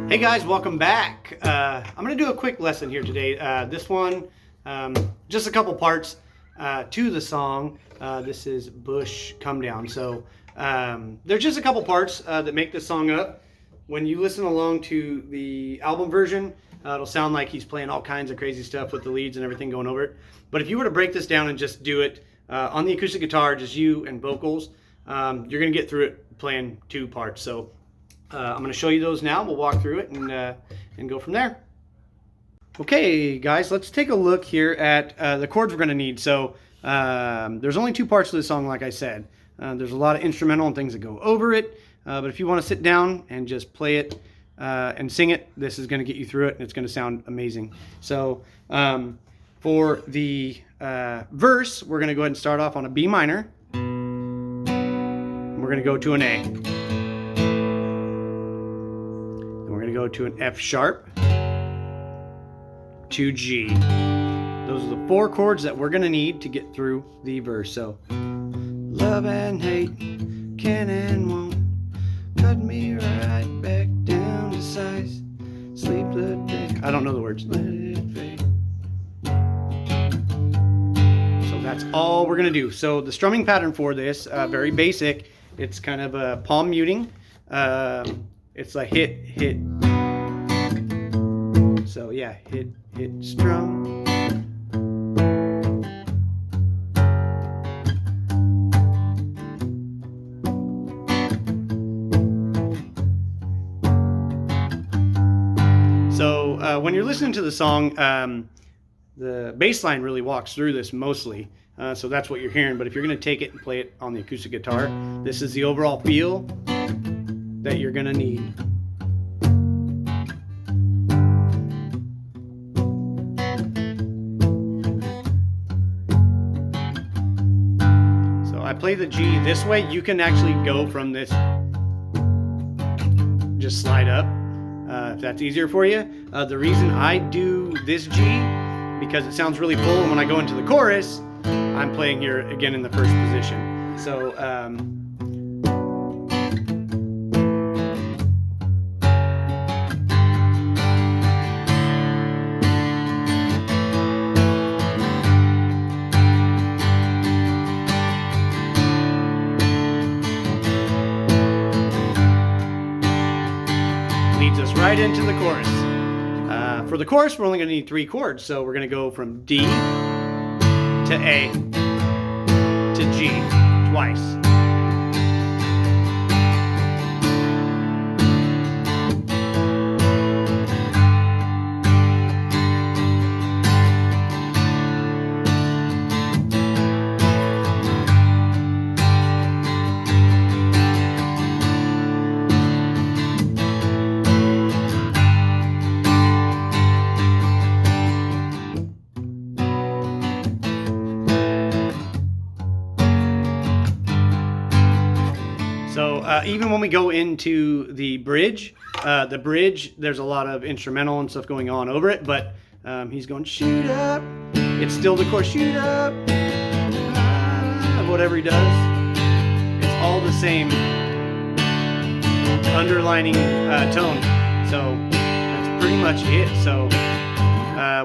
Hey guys, welcome back. I'm going to do a quick lesson here today. This one, just a couple parts to the song. This is Bush Come Down. So there's just a couple parts that make this song up. When you listen along to the album version, it'll sound like he's playing all kinds of crazy stuff with the leads and everything going over it. But if you were to break this down and just do it on the acoustic guitar, just you and vocals, you're going to get through it playing two parts. So I'm going to show you those now. We'll walk through it and go from there. Okay, guys, let's take a look here at the chords we're going to need. So there's only two parts to the song, like I said. There's a lot of instrumental and things that go over it. But if you want to sit down and just play it and sing it, this is going to get you through it, and it's going to sound amazing. So for the verse, we're going to go ahead and start off on a B minor. And we're going to go to an A. Go to an F sharp, to G. Those are the four chords that we're going to need to get through the verse. So, love and hate, can and won't, cut me right back down to size, sleep the day. I don't know the words. Let it fade. So that's all we're going to do. So the strumming pattern for this, very basic. It's kind of a palm muting. It's a hit, hit. So yeah, hit, hit, strum. So when you're listening to the song, the bass line really walks through this mostly. So that's what you're hearing. But if you're going to take it and play it on the acoustic guitar, this is the overall feel that you're going to need. So I play the G this way. You can actually go from this, just slide up if that's easier for you. The reason I do this G, because it sounds really full, and when I go into the chorus, I'm playing here again in the first position. So leads us right into the chorus. For the chorus, we're only going to need three chords, so we're going to go from D to A to G twice. So even when we go into the bridge, there's a lot of instrumental and stuff going on over it, but he's going, shoot up. It's still the chorus, shoot up. Whatever he does, it's all the same underlining tone. So that's pretty much it. So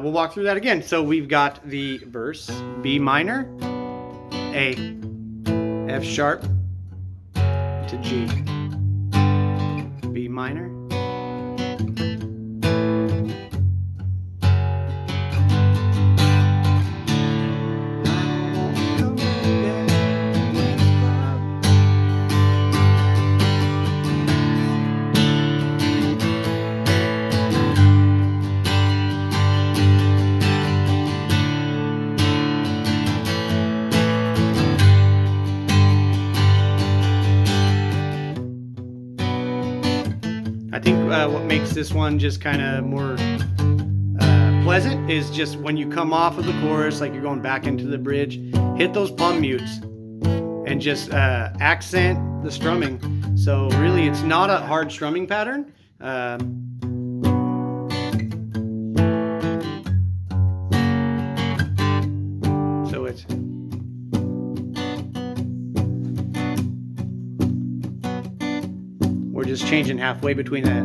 we'll walk through that again. So we've got the verse, B minor, A, F sharp, to G, B minor, I think what makes this one just kind of more pleasant is just when you come off of the chorus, like you're going back into the bridge, hit those palm mutes and just accent the strumming. So really, it's not a hard strumming pattern. So it's We're just changing halfway between that.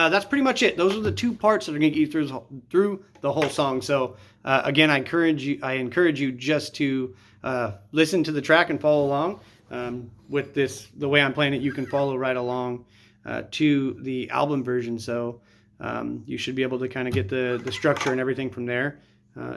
that's pretty much it. Those are the 2 parts that are going to get you through the whole song. So again, I encourage you just to listen to the track and follow along. With the way I'm playing it, you can follow right along to the album version. So you should be able to kind of get the structure and everything from there.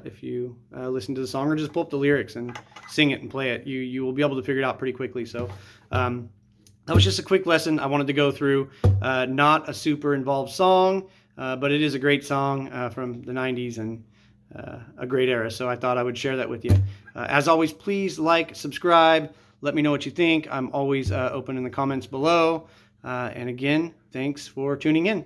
If you listen to the song, or just pull up the lyrics and sing it and play it, you will be able to figure it out pretty quickly. So that was just a quick lesson I wanted to go through. Not a super involved song, but it is a great song from the 90s and a great era. So I thought I would share that with you. As always, please like, subscribe, let me know what you think. I'm always open in the comments below. And again, thanks for tuning in.